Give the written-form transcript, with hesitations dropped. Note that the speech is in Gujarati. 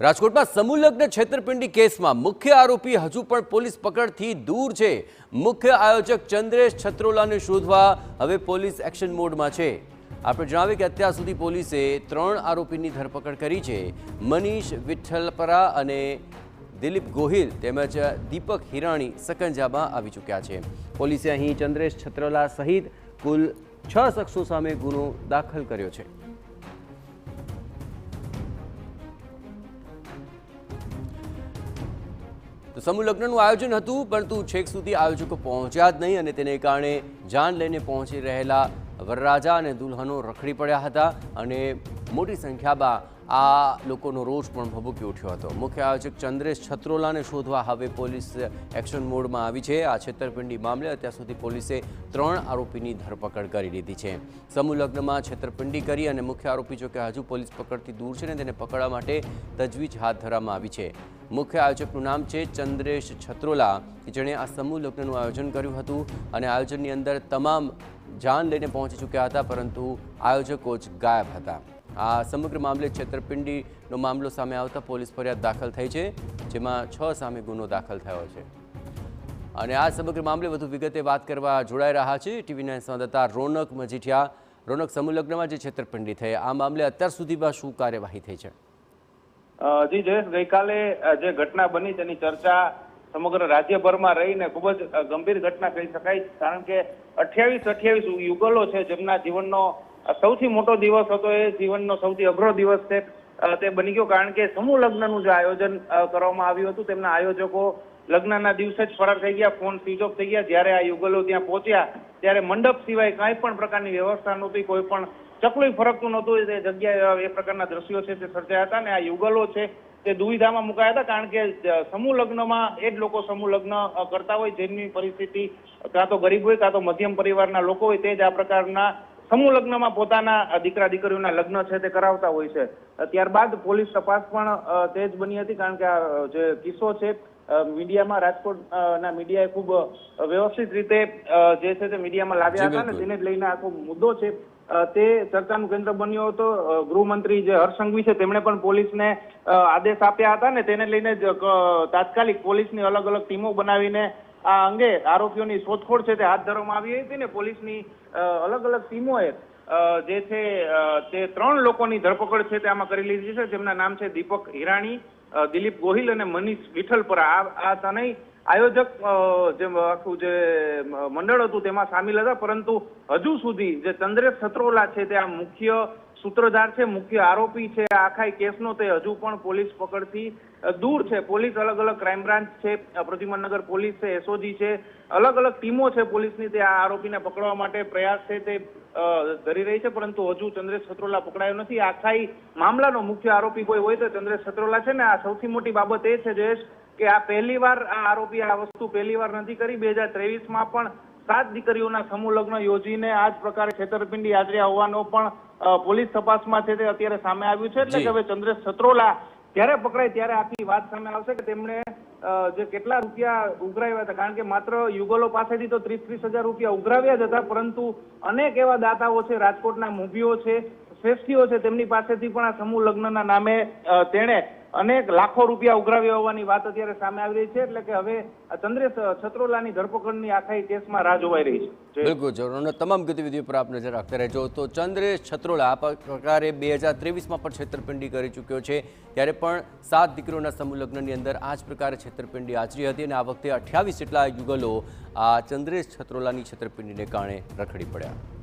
રાજકોટમાં સમૂહલગ્ન છેતરપિંડી કેસમાં મુખ્ય આરોપી હજુ પણ પોલીસ પકડથી દૂર છે। મુખ્ય આયોજક ચંદ્રેશ છત્રોલાને શોધવા હવે પોલીસ એક્શન મોડમાં છે। આપણે જણાવીએ કે અત્યાર સુધી પોલીસે 3 આરોપીની ધરપકડ કરી છે। મનીષ વિઠ્ઠલપરા અને દિલીપ ગોહિલ તેમજ દીપક હિરાણી સકંજામાં આવી ચૂક્યા છે। પોલીસે અહીં ચંદ્રેશ છત્રોલા સહિત કુલ 6 શખ્સો સામે ગુનો દાખલ કર્યો છે। તો સમૂહ લગ્નનું આયોજન હતું, પરંતુ છેક સુધી આયોજકો પહોંચ્યા જ નહીં અને તેને કારણે જાન લઈને પહોંચી રહેલા વરરાજા અને દુલ્હનો રખડી પડ્યા હતા અને મોટી સંખ્યામાં આ લોકોનો રોષ પણ ભભૂકી ઉઠ્યો હતો। મુખ્ય આયોજક ચંદ્રેશ છત્રોલાને શોધવા હવે પોલીસ એક્શન મોડમાં આવી છે। આ છેતરપિંડી મામલે અત્યાર સુધી પોલીસે 3 આરોપીની ધરપકડ કરી લીધી છે। સમૂહ લગ્નમાં છેતરપિંડી કરી અને મુખ્ય આરોપી જો કે હજુ પોલીસ પકડથી દૂર છે ને તેને પકડવા માટે તજવીજ હાથ ધરવામાં આવી છે। મુખ્ય આયોજકનું નામ છે ચંદ્રેશ છત્રોલા, જેણે આ સમૂહ લગ્નનું આયોજન કર્યું હતું અને આયોજનની અંદર તમામ જાન લઈને પહોંચી ચૂક્યા હતા, પરંતુ આયોજકો જ ગાયબ હતા। આ સમગ્ર મામલે છેતરપિંડીનો મામલો સામે આવતા પોલીસ ફરિયાદ દાખલ થઈ છે, જેમાં 6 સામે ગુનો દાખલ થયો છે। અને આ સમગ્ર મામલે વધુ વિગતે વાત કરવા જોડાઈ રહ્યા છે ટીવી9 સંવાદદાતા રોનક મજીઠિયા। રોનક, સમૂહ લગ્નમાં જે છેતરપિંડી થઈ, આ મામલે અત્યાર સુધીમાં શું કાર્યવાહી થઈ છે? જી જયેશ, ગઈકાલે જે ઘટના બની તેની ચર્ચા સમગ્ર રાજ્યભરમાં રહીને ખૂબ જ ગંભીર ઘટના કહી શકાય, કારણ કે 28 યુગલો છે જેમના જીવનનો સૌથી મોટો દિવસ હતો, એ જીવનનો સૌથી અઘરો દિવસ છે તે બની ગયો, કારણ કે સમૂહ લગ્નનું જે આયોજન કરવામાં આવ્યું હતું તેમના આયોજકો લગ્નના દિવસે જ ફરાર થઈ ગયા, ફોન સ્વિચ ઓફ થઈ ગયા। જ્યારે આ યુગલો ત્યાં પહોંચ્યા ત્યારે મંડપ સિવાય કાંઈ પણ પ્રકારની વ્યવસ્થા નહોતી, કોઈ પણ ચકલું ફરકતું નહોતું, તે જગ્યાએ એ પ્રકારના દ્રશ્યો છે તે સર્જાયા હતા અને આ યુગલો છે તે દુવિધામાં મુકાયા હતા, કારણ કે સમૂહ લગ્નમાં એ જ લોકો સમૂહ લગ્ન કરતા હોય જેમની પરિસ્થિતિ કાં તો ગરીબ હોય કાં તો મધ્યમ પરિવારના લોકો હોય, તે જ આ પ્રકારના સમૂહ લગ્નમાં પોતાના દીકરા દીકરીઓના લગ્ન છે તે કરાવતા હોય છે। ત્યારબાદ પોલીસ તપાસ પણ તે જ બની હતી, કારણ કે આ જે કિસ્સો છે મીડિયામાં, રાજકોટના મીડિયાએ ખૂબ વ્યવસ્થિત રીતે જે છે તે મીડિયામાં લાવ્યા હતા અને તેને જ લઈને આખો મુદ્દો છે તે ચર્ચાનું કેન્દ્ર બન્યો હતો। ગૃહમંત્રી જે હર્ષ સંઘવી છે તેમણે પણ પોલીસને આદેશ આપ્યા હતા ને તેને લઈને જ તાત્કાલિક પોલીસની અલગ અલગ ટીમો બનાવીને આ અંગે આરોપીઓની શોધખોળ છે તે હાથ ધરવામાં આવી હતી ને પોલીસની અલગ અલગ ટીમોએ જે છે તે 3 લોકોની ધરપકડ છે તે આમાં કરી લીધી છે, જેમના નામ છે દીપક હિરાણી, દિલીપ ગોહિલ અને મનીષ વિઠ્ઠલપરા। આ ત્રણેય આયોજક જે આખું જે મંડળ હતું તેમાં સામેલ હતા, પરંતુ હજુ સુધી જે ચંદ્રેશ છત્રોલા છે તે આ મુખ્ય સૂત્રધાર છે, મુખ્ય આરોપી છે આ આખા કેસનો, તે હજુ પણ પોલીસ પકડથી દૂર છે। પોલીસ અલગ અલગ ક્રાઇમ બ્રાન્ચ છે, પ્રદ્યુમનનગર પોલીસ છે, એસઓજી છે, અલગ અલગ ટીમો છે પોલીસની, તે આ આરોપીને પકડવા માટે પ્રયાસ છે તે કરી રહી છે, પરંતુ હજુ ચંદ્રેશ છત્રોલા પકડાયો નથી। આખા મામલાનો મુખ્ય આરોપી કોઈ હોય તો ચંદ્રેશ છત્રોલા છે ને। આ સૌથી મોટી બાબત એ છે જયેશ કે આ પહેલીવાર આ આરોપી આ વસ્તુ પહેલીવાર નથી કરી। 2023માં પણ 7 દીકરીઓના સમૂહ લગ્ન યોજીને આ જ પ્રકારે છેતરપિંડી આચર્યા હોવાનો પણ પોલીસ તપાસમાં છે તે અત્યારે સામે આવ્યું છે। એટલે કે હવે ચંદ્રેશ છત્રોલા જ્યારે પકડાય ત્યારે આખી વાત સામે આવશે કે તેમણે જે કેટલા રૂપિયા ઉઘરાવ્યા હતા, કારણ કે માત્ર યુગલો પાસેથી તો 30,000 રૂપિયા ઉઘરાવ્યા જ હતા, પરંતુ અનેક એવા દાતાઓ છે, રાજકોટના મૂવીઓ છે, શ્રેષ્ઠીઓ છે, તેમની પાસેથી પણ આ સમૂહ લગ્નના નામે તેણે અનેક લાખો રૂપિયા ઉઘરાવ્યા હોવાની વાત અત્યારે સામે આવી રહી છે। એટલે કે હવે ચંદ્રેશ છત્રોલાની ધરપકડની આખા કેસમાં રાહ જોવાઈ રહી છે। બિલકુલ, જરૂર તમામ ગતિવિધિઓ પર આપ નજર રાખતા રહેજો। તો ચંદ્રેશ છત્રોલા આ પ્રકારે 2023માં પણ છેતરપિંડી કરી ચૂક્યો છે, ત્યારે પણ 7 દીકરીઓના સમૂહ લગ્નની અંદર આ જ પ્રકારે છેતરપિંડી આચરી હતી અને આ વખતે 28 જેટલા યુગલો આ ચંદ્રેશ છત્રોલાની છેતરપિંડીને કારણે રખડી પડ્યા।